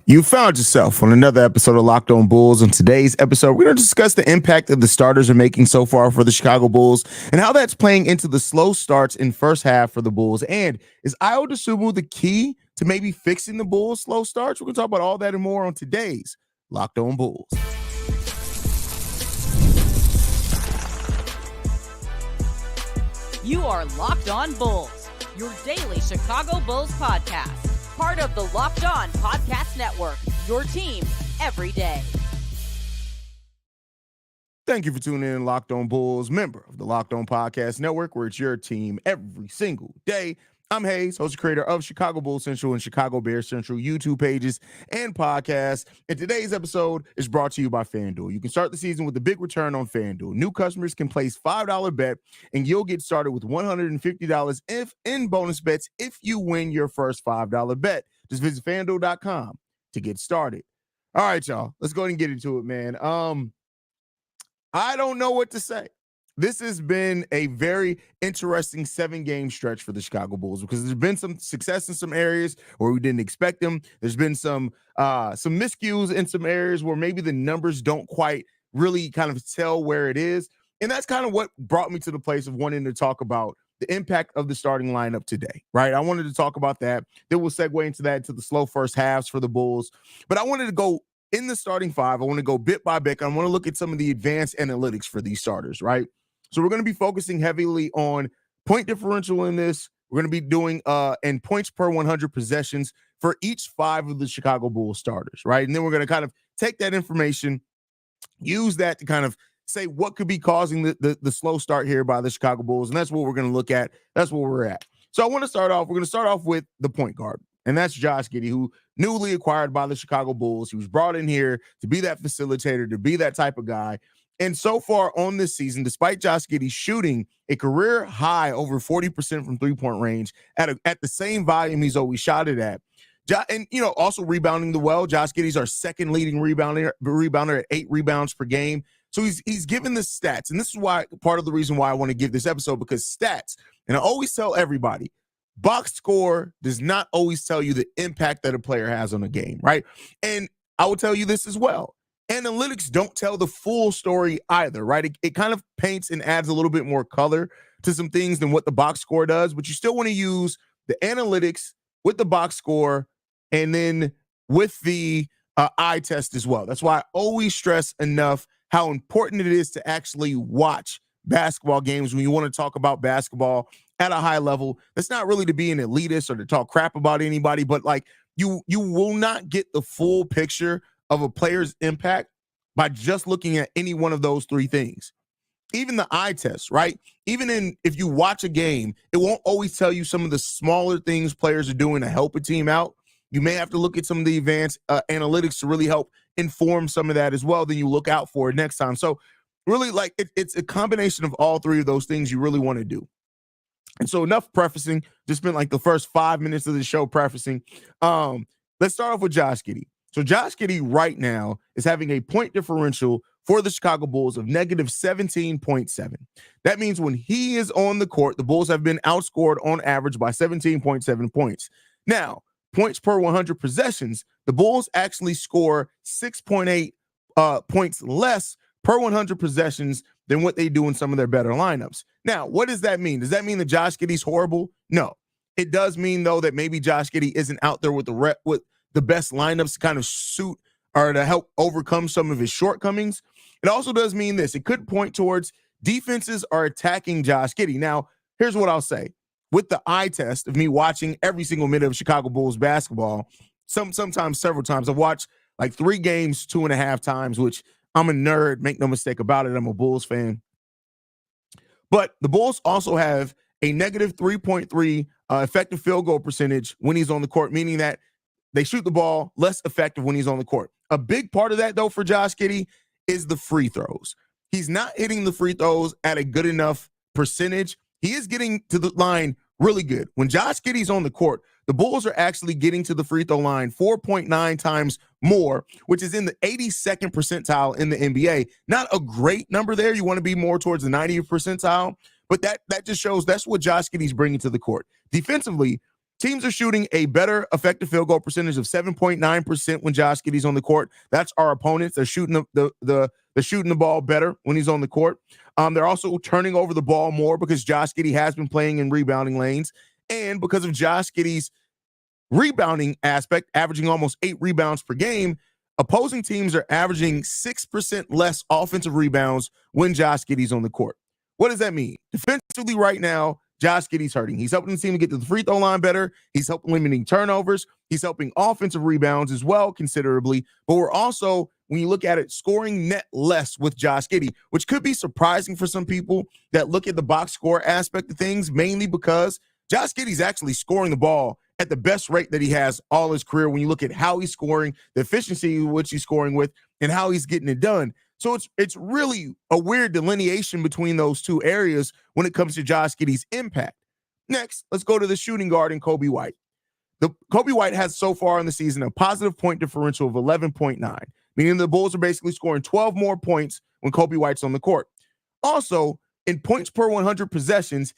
You found yourself on another episode of Locked On Bulls. On today's episode, we're going to discuss the impact that the starters are making so far for the Chicago Bulls and how that's playing into the slow starts in first half for the Bulls. And is Ayo Dosunmu the key to maybe fixing the Bulls' slow starts? We're going to talk about all that and more on today's Locked On Bulls. You are Locked On Bulls, your daily Chicago Bulls podcast. Part of the Locked On Podcast Network, your team every day. Thank you for tuning in, Locked On Bulls, member of the Locked On Podcast Network, where it's your team every single day. I'm Haize, host and creator of Chicago Bulls Central and Chicago Bears Central YouTube pages and podcasts. And today's episode is brought to you by FanDuel. You can start the season with a big return on FanDuel. New customers can place $5 bet, and you'll get started with $150 in bonus bets if you win your first $5 bet. Just visit FanDuel.com to get started. All right, y'all. Let's go ahead and get into it, man. I don't know what to say. This has been a very interesting 7-game stretch for the Chicago Bulls because there's been some success in some areas where we didn't expect them. There's been some miscues in some areas where maybe the numbers don't quite really kind of tell where it is. And that's kind of what brought me to the place of wanting to talk about the impact of the starting lineup today, right? I wanted to talk about that. Then we'll segue into that, to the slow first halves for the Bulls. But I wanted to go in the starting five. I want to go bit by bit. I want to look at some of the advanced analytics for these starters, right? So we're going to be focusing heavily on point differential in this. We're going to be doing and points per 100 possessions for each 5 of the Chicago Bulls starters, right? And then we're going to kind of take that information, use that to kind of say what could be causing the slow start here by the Chicago Bulls. And that's what we're going to look at. That's where we're at. So I want to start off. We're going to start off with the point guard. And that's Josh Giddey, who newly acquired by the Chicago Bulls. He was brought in here to be that facilitator, to be that type of guy. And so far on this season, despite Josh Giddey shooting a career high over 40% from three-point range at the same volume he's always shot it at, and also rebounding the well. Josh Giddey's our second leading rebounder at 8 rebounds per game. So he's given the stats, and this is why part of the reason why I want to give this episode, because stats, and I always tell everybody, box score does not always tell you the impact that a player has on a game, right? And I will tell you this as well. Analytics don't tell the full story either, right? It kind of paints and adds a little bit more color to some things than what the box score does, but you still want to use the analytics with the box score and then with the eye test as well. That's why I always stress enough how important it is to actually watch basketball games when you want to talk about basketball at a high level. That's not really to be an elitist or to talk crap about anybody, but like you will not get the full picture of a player's impact by just looking at any one of those 3 things. Even the eye test, right? Even if you watch a game, it won't always tell you some of the smaller things players are doing to help a team out. You may have to look at some of the advanced analytics to really help inform some of that as well. Then you look out for it next time. So really, like it's a combination of all 3 of those things you really want to do. And so enough prefacing. Just spent like the first 5 minutes of the show prefacing. Let's start off with Josh Giddey. So Josh Giddey right now is having a point differential for the Chicago Bulls of negative 17.7. That means when he is on the court, the Bulls have been outscored on average by 17.7 points. Now, points per 100 possessions, the Bulls actually score 6.8 points less per 100 possessions than what they do in some of their better lineups. Now, what does that mean? Does that mean that Josh Giddey's horrible? No. It does mean, though, that maybe Josh Giddey isn't out there with the best lineups to kind of suit or to help overcome some of his shortcomings. It also does mean this. It could point towards defenses are attacking Josh Giddey. Now, here's what I'll say. With the eye test of me watching every single minute of Chicago Bulls basketball, sometimes several times, I've watched like 3 games 2.5 times, which I'm a nerd. Make no mistake about it. I'm a Bulls fan. But the Bulls also have a negative 3.3 effective field goal percentage when he's on the court, meaning that they shoot the ball less effective when he's on the court. A big part of that, though, for Josh Giddey is the free throws. He's not hitting the free throws at a good enough percentage. He is getting to the line really good. When Josh Giddey's on the court, the Bulls are actually getting to the free throw line 4.9 times more, which is in the 82nd percentile in the NBA. Not a great number there. You want to be more towards the 90th percentile, but that just shows that's what Josh Giddey's bringing to the court. Defensively, Teams are shooting a better effective field goal percentage of 7.9% when Josh Giddey's on the court. That's our opponents. They're shooting they're shooting the ball better when he's on the court. They're also turning over the ball more because Josh Giddey has been playing in rebounding lanes. And because of Josh Giddey's rebounding aspect, averaging almost 8 rebounds per game, opposing teams are averaging 6% less offensive rebounds when Josh Giddey's on the court. What does that mean? Defensively right now, Josh Giddey's hurting. He's helping the team to get to the free throw line better. He's helping limiting turnovers. He's helping offensive rebounds as well considerably. But we're also, when you look at it, scoring net less with Josh Giddey, which could be surprising for some people that look at the box score aspect of things, mainly because Josh Giddey's actually scoring the ball at the best rate that he has all his career when you look at how he's scoring, the efficiency which he's scoring with, and how he's getting it done. So it's really a weird delineation between those two areas when it comes to Josh Giddey's impact. Next, let's go to the shooting guard and Kobe White. Kobe White has so far in the season a positive point differential of 11.9, meaning the Bulls are basically scoring 12 more points when Kobe White's on the court. Also, in points per 100 possessions,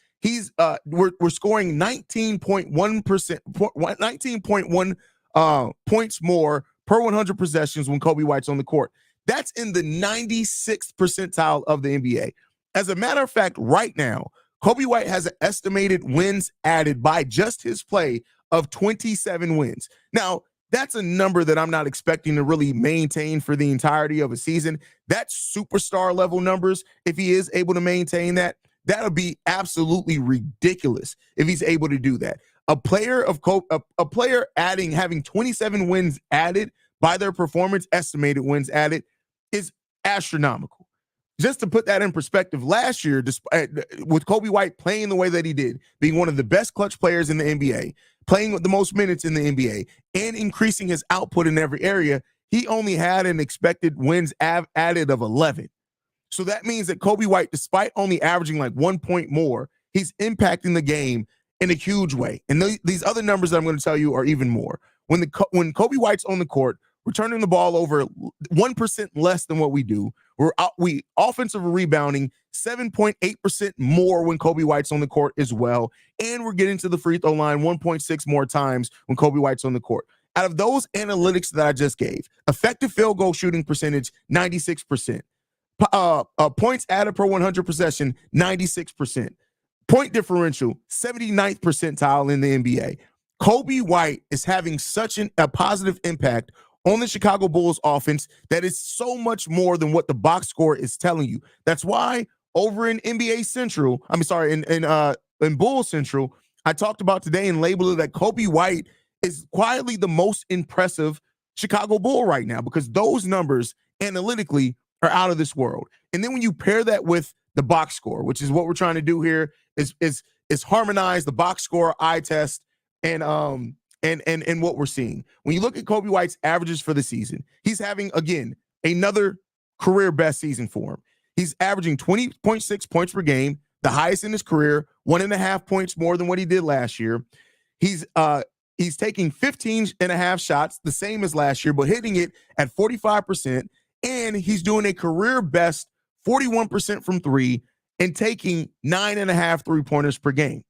we're scoring 19.1 points more per 100 possessions when Kobe White's on the court. That's in the 96th percentile of the NBA. As a matter of fact, right now, Kobe White has an estimated wins added by just his play of 27 wins. Now, that's a number that I'm not expecting to really maintain for the entirety of a season. That's superstar level numbers. If he is able to maintain that, that'll be absolutely ridiculous if he's able to do that. A player having 27 wins added by their performance, estimated wins added, is astronomical. Just to put that in perspective, last year, with Kobe White playing the way that he did, being one of the best clutch players in the NBA, playing with the most minutes in the NBA, and increasing his output in every area, he only had an expected wins added of 11. So that means that Kobe White, despite only averaging like 1 point more, he's impacting the game in a huge way. And these other numbers that I'm going to tell you are even more. When Kobe White's on the court, we're turning the ball over 1% less than what we do. We offensive rebounding 7.8% more when Kobe White's on the court as well. And we're getting to the free throw line 1.6 more times when Kobe White's on the court. Out of those analytics that I just gave, effective field goal shooting percentage, 96%. Points added per 100 possession, 96%. Point differential, 79th percentile in the NBA. Kobe White is having such a positive impact on the Chicago Bulls offense that is so much more than what the box score is telling you. That's why over in NBA Central, in Bulls Central, I talked about today and labeled it that Kobe White is quietly the most impressive Chicago Bull right now, because those numbers analytically are out of this world. And then when you pair that with the box score, which is what we're trying to do here, is harmonize the box score, eye test, and what we're seeing. When you look at Kobe White's averages for the season, he's having, again, another career best season for him. He's averaging 20.6 points per game, the highest in his career, 1.5 points more than what he did last year. He's taking 15.5 shots, the same as last year, but hitting it at 45%. And he's doing a career best 41% from three and taking 9.5 3-pointers per game.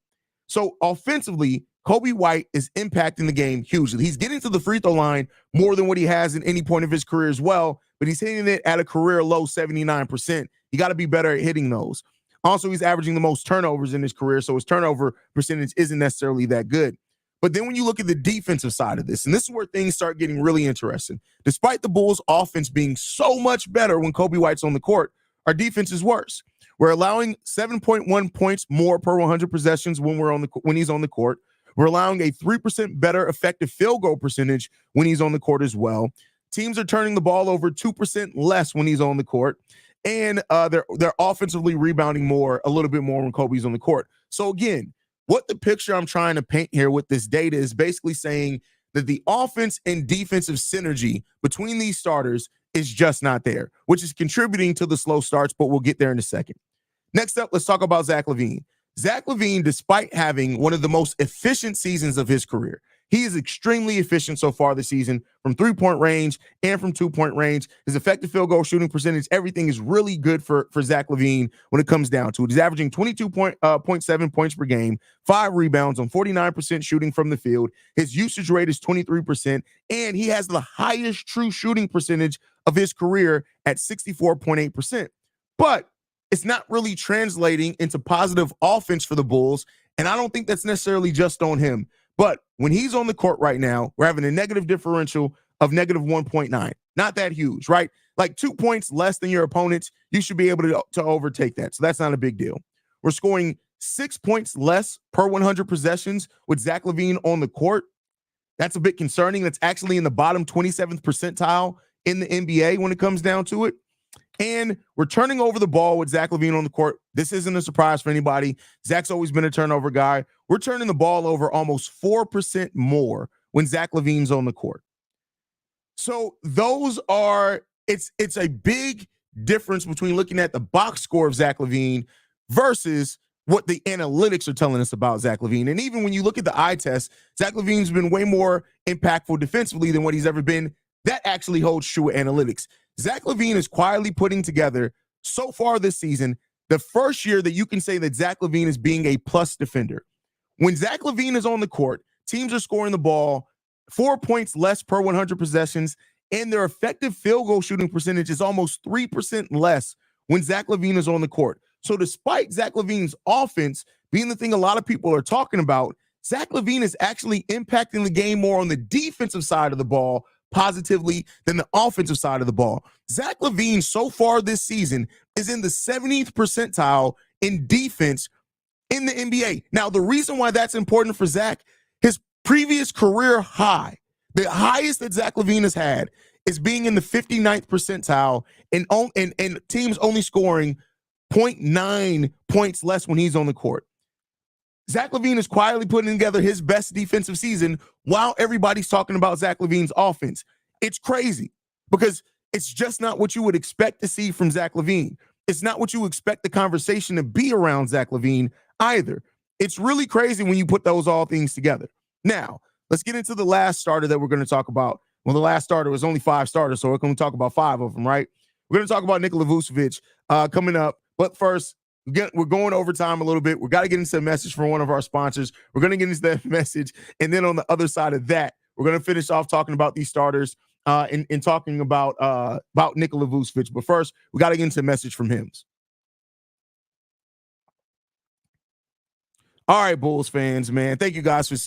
So offensively, Kobe White is impacting the game hugely. He's getting to the free throw line more than what he has in any point of his career as well, but he's hitting it at a career low 79%. You got to be better at hitting those. Also, he's averaging the most turnovers in his career, so his turnover percentage isn't necessarily that good. But then when you look at the defensive side of this, and this is where things start getting really interesting. Despite the Bulls' offense being so much better when Kobe White's on the court, our defense is worse. We're allowing 7.1 points more per 100 possessions when he's on the court. We're allowing a 3% better effective field goal percentage when he's on the court as well. Teams are turning the ball over 2% less when he's on the court. And they're offensively rebounding a little bit more when Kobe's on the court. So again, what the picture I'm trying to paint here with this data is basically saying that the offense and defensive synergy between these starters is just not there, which is contributing to the slow starts, but we'll get there in a second. Next up, let's talk about Zach LaVine. Zach LaVine, despite having one of the most efficient seasons of his career, He is extremely efficient so far this season from 3-point range and from 2-point range. His effective field goal shooting percentage, everything is really good for Zach LaVine when it comes down to it. He's averaging 22.7 points per game, 5 rebounds on 49% shooting from the field. His usage rate is 23%, and he has the highest true shooting percentage of his career at 64.8%. But it's not really translating into positive offense for the Bulls, and I don't think that's necessarily just on him. But when he's on the court right now, we're having a negative differential of negative 1.9. Not that huge, right? Like 2 points less than your opponents, you should be able to overtake that. So that's not a big deal. We're scoring 6 points less per 100 possessions with Zach LaVine on the court. That's a bit concerning. That's actually in the bottom 27th percentile in the NBA when it comes down to it. And we're turning over the ball with Zach LaVine on the court. This isn't a surprise for anybody. Zach's always been a turnover guy. We're turning the ball over almost 4% more when Zach LaVine's on the court. So it's a big difference between looking at the box score of Zach LaVine versus what the analytics are telling us about Zach LaVine. And even when you look at the eye test, Zach LaVine's been way more impactful defensively than what he's ever been. That actually holds true with analytics. Zach LaVine is quietly putting together, so far this season, the first year that you can say that Zach LaVine is being a plus defender. When Zach LaVine is on the court, teams are scoring the ball 4 points less per 100 possessions, and their effective field goal shooting percentage is almost 3% less when Zach LaVine is on the court. So despite Zach LaVine's offense being the thing a lot of people are talking about, Zach LaVine is actually impacting the game more on the defensive side of the ball positively than the offensive side of the ball. Zach LaVine so far this season is in the 70th percentile in defense in the NBA. Now, the reason why that's important for Zach, his previous career high, the highest that Zach LaVine has had, is being in the 59th percentile and teams only scoring 0.9 points less when he's on the court. Zach LaVine is quietly putting together his best defensive season while everybody's talking about Zach LaVine's offense. It's crazy because it's just not what you would expect to see from Zach LaVine. It's not what you expect the conversation to be around Zach LaVine either. It's really crazy when you put those all things together. Now, let's get into the last starter that we're going to talk about. Well, the last starter was only 5 starters, so we're going to talk about 5 of them, right? We're going to talk about Nikola Vucevic coming up. But first, we're going overtime a little bit. We got to get into a message from one of our sponsors. We're going to get into that message. And then on the other side of that, we're going to finish off talking about these starters and talking about Nikola Vucevic. But first, we got to get into a message from Halves. All right, Bulls fans, man. Thank you guys for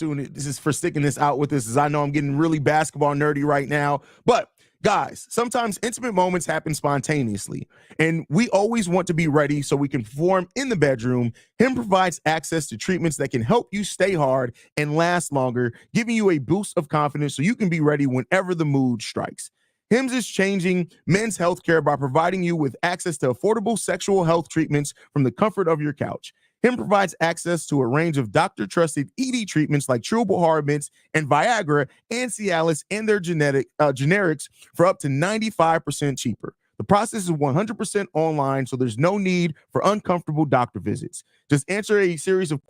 sticking this out with us, as I know I'm getting really basketball nerdy right now. But guys, sometimes intimate moments happen spontaneously, and we always want to be ready so we can perform in the bedroom. Him provides access to treatments that can help you stay hard and last longer, giving you a boost of confidence so you can be ready whenever the mood strikes. Hims is changing men's healthcare by providing you with access to affordable sexual health treatments from the comfort of your couch. Him provides access to a range of doctor-trusted ED treatments like chewable hard mints and Viagra and Cialis and their generics for up to 95% cheaper. The process is 100% online, so there's no need for uncomfortable doctor visits. Just answer a series of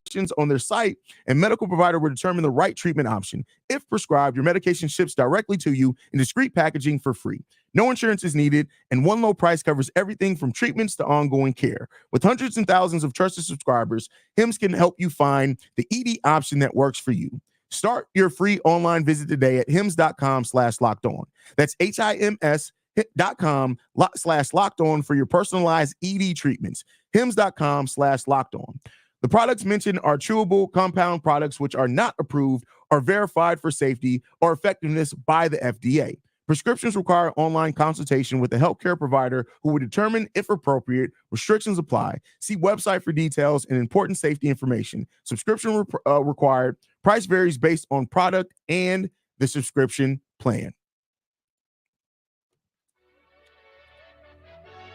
questions on their site, and medical provider will determine the right treatment option. If prescribed, your medication ships directly to you in discreet packaging for free. No insurance is needed, and one low price covers everything from treatments to ongoing care. With hundreds and thousands of trusted subscribers, Hims can help you find the ED option that works for you. Start your free online visit today at hims.com/lockedon. That's HIMS.com/lockedon for your personalized ED treatments. hims.com/lockedon. The products mentioned are chewable compound products which are not approved or verified for safety or effectiveness by the FDA. Prescriptions require online consultation with a healthcare provider who will determine if appropriate. Restrictions apply. See website for details and important safety information. Subscription required. Price varies based on product and the subscription plan.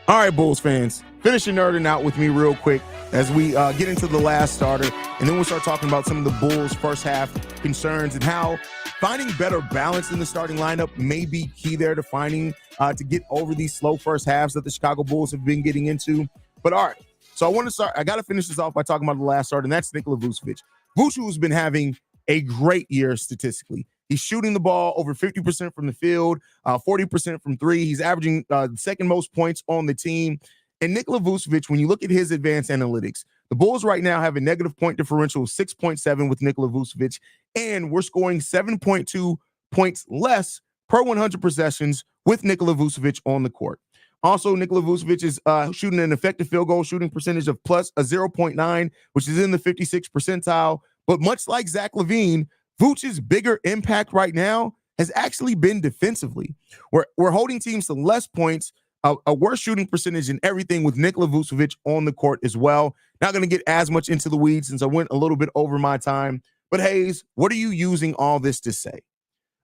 All right, Bulls fans, finish your nerding out with me real quick as we get into the last starter, and then we'll start talking about some of the Bulls' first half concerns and how finding better balance in the starting lineup may be key there to finding to get over these slow first halves that the Chicago Bulls have been getting into. But all right, so I got to finish this off by talking about the last starter, and that's Nikola Vucevic. Vucevic has been having a great year statistically. He's shooting the ball over 50% from the field, 40% from three. He's averaging second most points on the team. And Nikola Vucevic, when you look at his advanced analytics, the Bulls right now have a negative point differential of 6.7 with Nikola Vucevic, and we're scoring 7.2 points less per 100 possessions with Nikola Vucevic on the court. Also, Nikola Vucevic is shooting an effective field goal shooting percentage of plus a 0.9, which is in the 56th percentile. But much like Zach LaVine, Vucevic's bigger impact right now has actually been defensively. We're holding teams to less points, a worse shooting percentage and everything with Nikola Vucevic on the court as well. Not going to get as much into the weeds since I went a little bit over my time. But Haize, what are you using all this to say?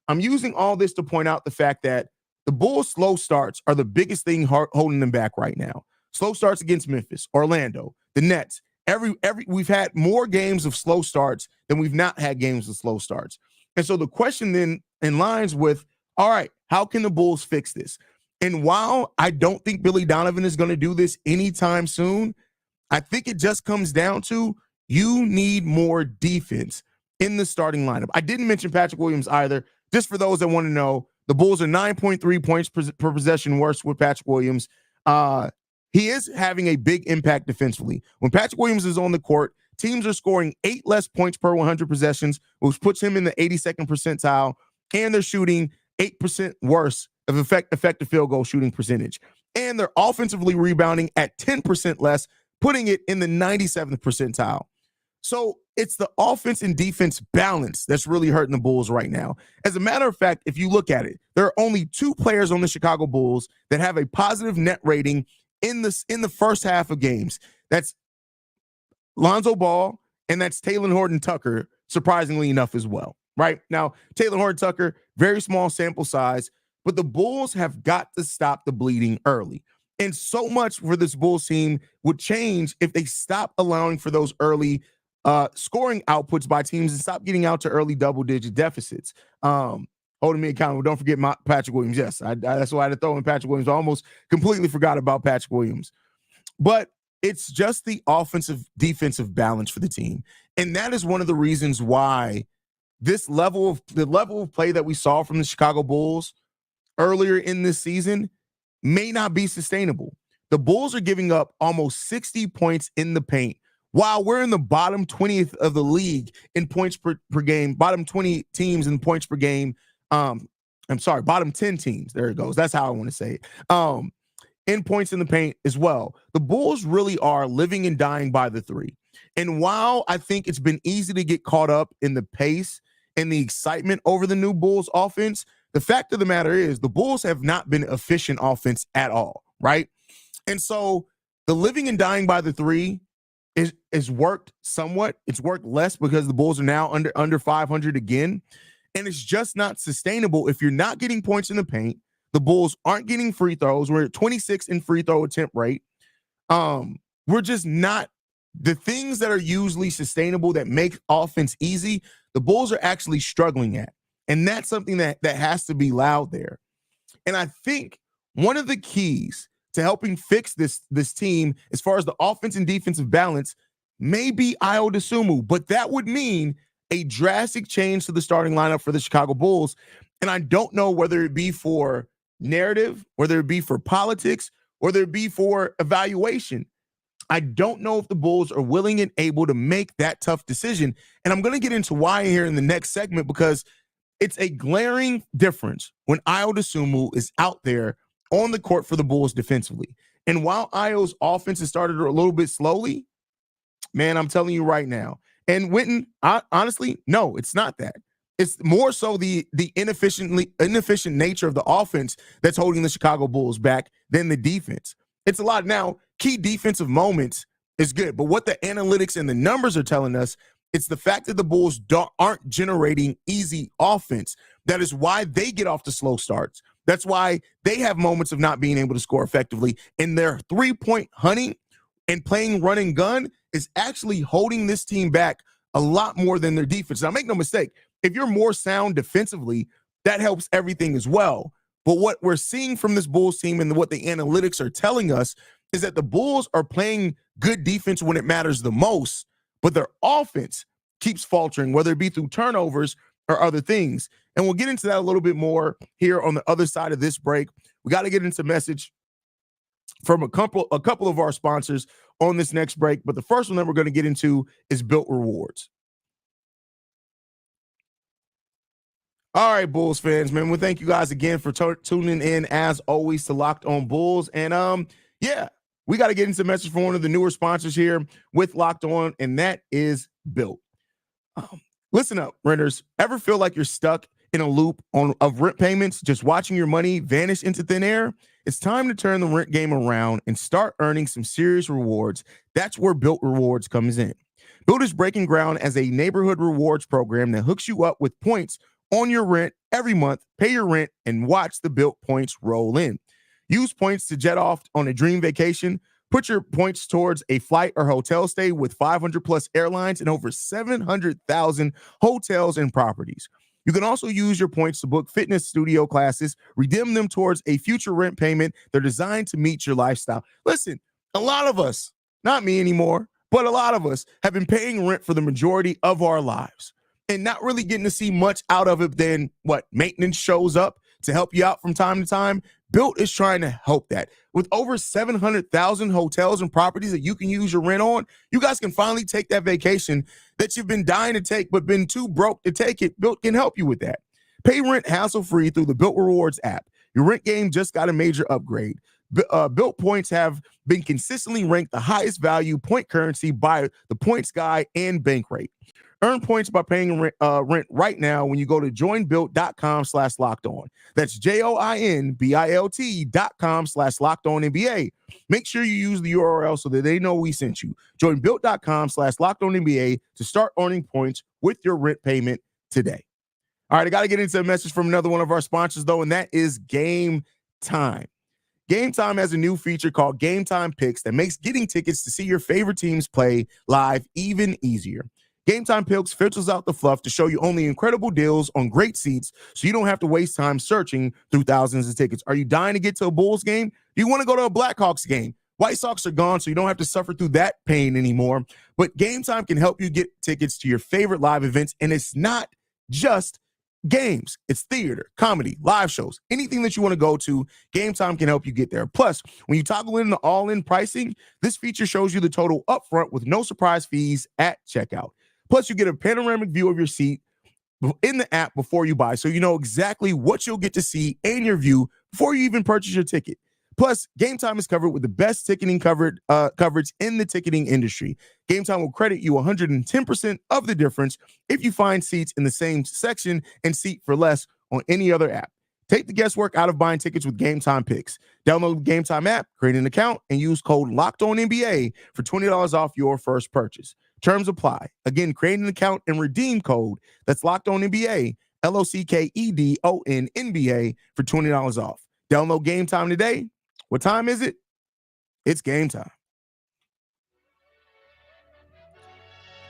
I'm using all this to point out the fact that the Bulls' slow starts are the biggest thing holding them back right now. Slow starts against Memphis, Orlando, the Nets. We've had more games of slow starts than we've not had games of slow starts. And so the question then in lines with, all right, how can the Bulls fix this? And while I don't think Billy Donovan is going to do this anytime soon, I think it just comes down to you need more defense in the starting lineup. I didn't mention Patrick Williams either. Just for those that want to know, the Bulls are 9.3 points per possession worse with Patrick Williams. He is having a big impact defensively. When Patrick Williams is on the court, teams are scoring 8 less points per 100 possessions, which puts him in the 82nd percentile, and they're shooting 8% worse of effective field goal shooting percentage. And they're offensively rebounding at 10% less, putting it in the 97th percentile. So it's the offense and defense balance that's really hurting the Bulls right now. As a matter of fact, if you look at it, there are only 2 players on the Chicago Bulls that have a positive net rating in the first half of games. That's Lonzo Ball, and that's Talen Horton-Tucker, surprisingly enough as well. Right now, Talen Horton-Tucker, very small sample size, but the Bulls have got to stop the bleeding early. And so much for this Bulls team would change if they stop allowing for those early scoring outputs by teams and stop getting out to early double-digit deficits. Holding me accountable. Don't forget Patrick Williams. Yes, that's why I had to throw in Patrick Williams. I almost completely forgot about Patrick Williams. But it's just the offensive-defensive balance for the team. And that is one of the reasons why the level of play that we saw from the Chicago Bulls earlier in this season may not be sustainable. The Bulls are giving up almost 60 points in the paint while we're in the bottom 20th of the league in points per game, bottom 20 teams in points per game. Bottom 10 teams. There it goes. That's how I want to say it. In points in the paint as well. The Bulls really are living and dying by the three. And while I think it's been easy to get caught up in the pace and the excitement over the new Bulls offense, the fact of the matter is the Bulls have not been efficient offense at all, right? And so the living and dying by the three is worked somewhat. It's worked less because the Bulls are now under 500 again. And it's just not sustainable if you're not getting points in the paint. The Bulls aren't getting free throws. We're at 26 in free throw attempt rate. We're just not the things that are usually sustainable that make offense easy. The Bulls are actually struggling at. And that's something that has to be loud there. And I think one of the keys to helping fix this team as far as the offense and defensive balance may be Ayo Dosunmu, but that would mean a drastic change to the starting lineup for the Chicago Bulls. And I don't know whether it be for narrative, whether it be for politics, or whether it be for evaluation. I don't know if the Bulls are willing and able to make that tough decision. And I'm going to get into why here in the next segment, because it's a glaring difference when Ayo Dosunmu is out there on the court for the Bulls defensively. And while Ayo's offense has started a little bit slowly, man, I'm telling you right now. And Winton, honestly, no, it's not that. It's more so the inefficient nature of the offense that's holding the Chicago Bulls back than the defense. It's a lot. Now, key defensive moments is good, but what the analytics and the numbers are telling us, it's the fact that the Bulls aren't generating easy offense. That is why they get off to slow starts. That's why they have moments of not being able to score effectively. And their three-point hunting and playing run and gun is actually holding this team back a lot more than their defense. Now, make no mistake, if you're more sound defensively, that helps everything as well. But what we're seeing from this Bulls team and what the analytics are telling us is that the Bulls are playing good defense when it matters the most, but their offense keeps faltering, whether it be through turnovers or other things. And we'll get into that a little bit more here on the other side of this break. We got to get into message from a couple of our sponsors on this next break. But the first one that we're going to get into is Built Rewards. All right, Bulls fans, man, we thank you guys again for tuning in, as always, to Locked On Bulls. And yeah, we got to get into a message from one of the newer sponsors here with Locked On, and that is Built. Listen up, renters. Ever feel like you're stuck in a loop of rent payments, just watching your money vanish into thin air? It's time to turn the rent game around and start earning some serious rewards. That's where Built Rewards comes in. Built is breaking ground as a neighborhood rewards program that hooks you up with points on your rent every month. Pay your rent and watch the Built points roll in. Use points to jet off on a dream vacation. Put your points towards a flight or hotel stay with 500 plus airlines and over 700,000 hotels and properties. You can also use your points to book fitness studio classes, redeem them towards a future rent payment. They're designed to meet your lifestyle. Listen, a lot of us, not me anymore, but a lot of us have been paying rent for the majority of our lives and not really getting to see much out of it than what maintenance shows up to help you out from time to time. Built is trying to help that. With over 700,000 hotels and properties that you can use your rent on, you guys can finally take that vacation that you've been dying to take but been too broke to take it. Built can help you with that. Pay rent hassle-free through the Built Rewards app. Your rent game just got a major upgrade. Built points have been consistently ranked the highest value point currency by the Points Guy and Bankrate. Earn points by paying rent right now when you go to joinbuilt.com/lockedon. That's joinbuilt.com/lockedonnba. Make sure you use the URL so that they know we sent you. Join built.com/lockedonnba to start earning points with your rent payment today. All right, I got to get into a message from another one of our sponsors, though, and that is Game Time. Game Time has a new feature called Game Time Picks that makes getting tickets to see your favorite teams play live even easier. Game Time Picks filters out the fluff to show you only incredible deals on great seats so you don't have to waste time searching through thousands of tickets. Are you dying to get to a Bulls game? Do you want to go to a Blackhawks game? White Sox are gone, so you don't have to suffer through that pain anymore. But Game Time can help you get tickets to your favorite live events, and it's not just games. It's theater, comedy, live shows, anything that you want to go to. Game Time can help you get there. Plus, when you toggle in the all-in pricing, this feature shows you the total upfront with no surprise fees at checkout. Plus, you get a panoramic view of your seat in the app before you buy, so you know exactly what you'll get to see and your view before you even purchase your ticket. Plus, Game Time is covered with the best ticketing coverage in the ticketing industry. Game Time will credit you 110% of the difference if you find seats in the same section and seat for less on any other app. Take the guesswork out of buying tickets with Game Time Picks. Download the Game Time app, create an account, and use code LOCKEDONNBA for $20 off your first purchase. Terms apply. Again, create an account and redeem code. That's LOCKEDONNBA, LOCKEDONNBA for $20 off. Download Game Time today. What time is it? It's game time.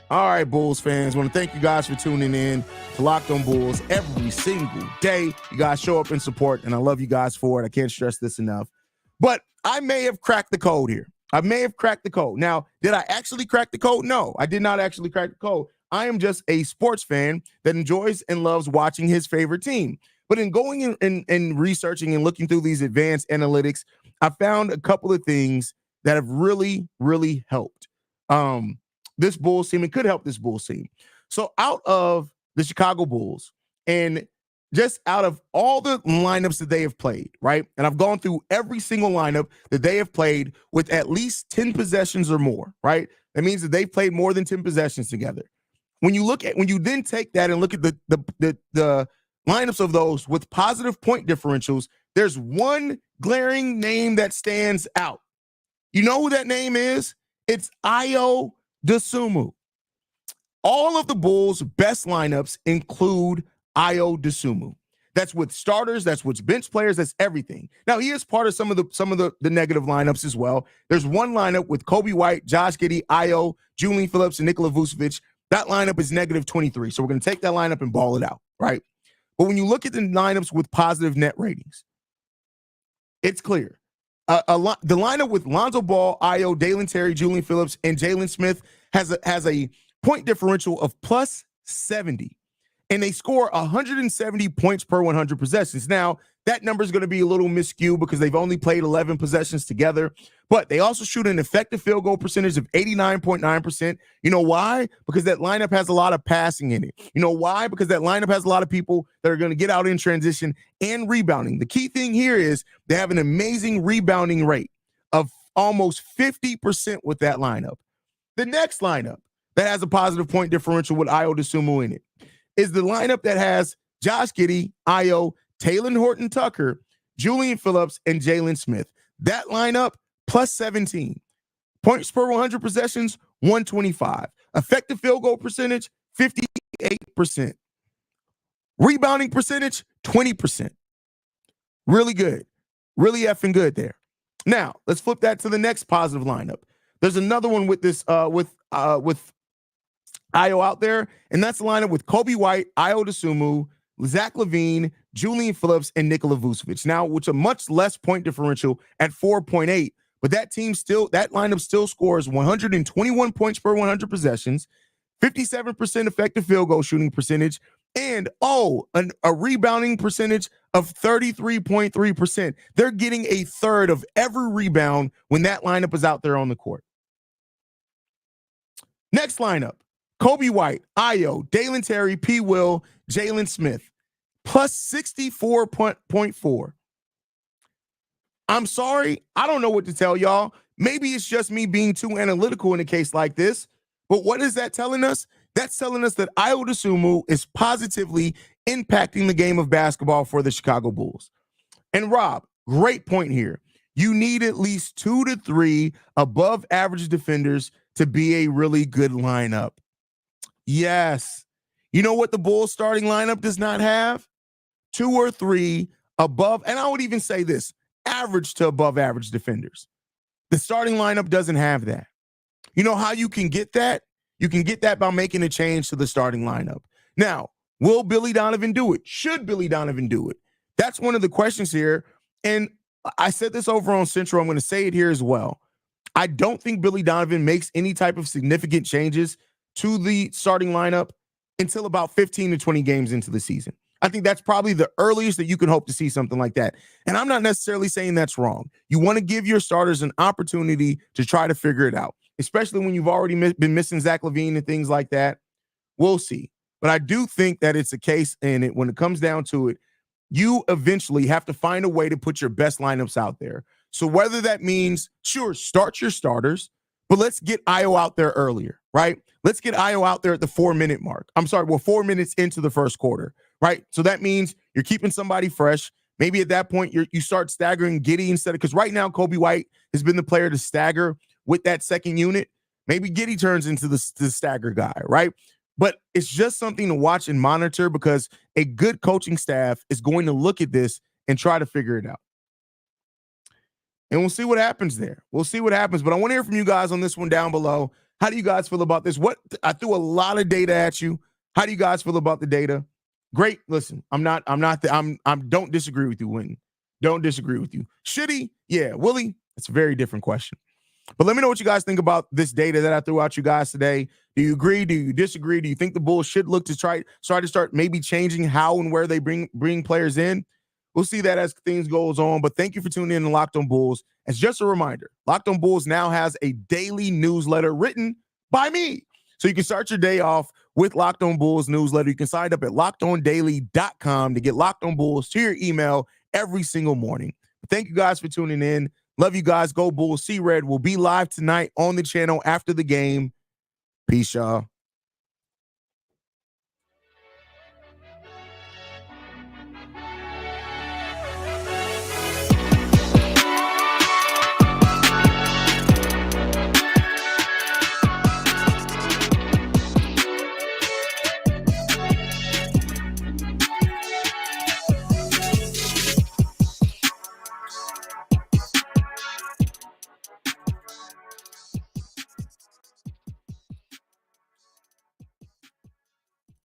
All right, Bulls fans, I want to thank you guys for tuning in to Locked On Bulls every single day. You guys show up in support, and I love you guys for it. I can't stress this enough. But I may have cracked the code here. I may have cracked the code. Now, did I actually crack the code? No, I did not actually crack the code. I am just a sports fan that enjoys and loves watching his favorite team. But in going in and researching and looking through these advanced analytics, I found a couple of things that have really, really helped this Bulls team and could help this Bulls team. So out of the Chicago Bulls and just out of all the lineups that they have played, right? And I've gone through every single lineup that they have played with at least 10 possessions or more, right? That means that they've played more than 10 possessions together. When you then take that and look at the lineups of those with positive point differentials, there's one glaring name that stands out. You know who that name is? It's Ayo Dosunmu. All of the Bulls' best lineups include Ayo Dosunmu. That's with starters, that's with bench players, that's everything. Now, he is part of some of the negative lineups as well. There's one lineup with Kobe White, Josh Giddey, Ayo, Julian Phillips, and Nikola Vucevic. That lineup is negative 23. So we're going to take that lineup and ball it out, right? But when you look at the lineups with positive net ratings, it's clear. The lineup with Lonzo Ball, Ayo, Dalen Terry, Julian Phillips, and Jalen Smith has a point differential of plus 70. And they score 170 points per 100 possessions. Now, that number is going to be a little miscued because they've only played 11 possessions together, but they also shoot an effective field goal percentage of 89.9%. You know why? Because that lineup has a lot of passing in it. You know why? Because that lineup has a lot of people that are going to get out in transition and rebounding. The key thing here is they have an amazing rebounding rate of almost 50% with that lineup. The next lineup that has a positive point differential with Ayo Dosunmu in it is the lineup that has Josh Giddey, Ayo, Taylor Horton-Tucker, Julian Phillips, and Jalen Smith. That lineup, plus 17. Points per 100 possessions, 125. Effective field goal percentage, 58%. Rebounding percentage, 20%. Really good. Really effing good there. Now, let's flip that to the next positive lineup. There's another one with this, with Ayo out there, and that's the lineup with Kobe White, Ayo Dosunmu, Zach LaVine, Julian Phillips, and Nikola Vucevic. Now, which a much less point differential at 4.8, but that lineup still scores 121 points per 100 possessions, 57% effective field goal shooting percentage, and a rebounding percentage of 33.3%. They're getting a third of every rebound when that lineup is out there on the court. Next lineup, Kobe White, Ayo, Dalen Terry, P. Will, Jalen Smith, plus 64.4. I'm sorry, I don't know what to tell y'all. Maybe it's just me being too analytical in a case like this, but what is that telling us? That's telling us that Ayo Dosunmu is positively impacting the game of basketball for the Chicago Bulls. And Rob, great point here. You need at least 2 to 3 above average defenders to be a really good lineup. Yes. You know what the Bulls starting lineup does not have? 2 or 3 above, and I would even say this, average to above average defenders. The starting lineup doesn't have that. You know how you can get that? You can get that by making a change to the starting lineup. Now, will Billy Donovan do it? Should Billy Donovan do it? That's one of the questions here. And I said this over on Central. I'm going to say it here as well. I don't think Billy Donovan makes any type of significant changes to the starting lineup until about 15 to 20 games into the season. I think that's probably the earliest that you can hope to see something like that. And I'm not necessarily saying that's wrong. You want to give your starters an opportunity to try to figure it out, especially when you've already been missing Zach LaVine and things like that. We'll see. But I do think that it's a case in it when it comes down to it, you eventually have to find a way to put your best lineups out there. So whether that means, sure, start your starters, but let's get Ayo out there earlier, right? Let's get Ayo out there at the 4-minute mark. 4 minutes into the first quarter, right? So that means you're keeping somebody fresh. Maybe at that point, you start staggering Giddey instead of, because right now Kobe White has been the player to stagger with that second unit. Maybe Giddey turns into the stagger guy, right? But it's just something to watch and monitor because a good coaching staff is going to look at this and try to figure it out. And we'll see what happens there. We'll see what happens. But I want to hear from you guys on this one down below. How do you guys feel about this? I threw a lot of data at you. How do you guys feel about the data? Great. Listen, don't disagree with you, Winton. Don't disagree with you. Should he? Yeah. Will he? It's a very different question. But let me know what you guys think about this data that I threw out you guys today. Do you agree? Do you disagree? Do you think the Bulls should look to try to start maybe changing how and where they bring players in? We'll see that as things goes on. But thank you for tuning in to Locked On Bulls. As just a reminder, Locked On Bulls now has a daily newsletter written by me. So you can start your day off with Locked On Bulls newsletter. You can sign up at lockedondaily.com to get Locked On Bulls to your email every single morning. Thank you guys for tuning in. Love you guys. Go Bulls. See Red will be live tonight on the channel after the game. Peace, y'all.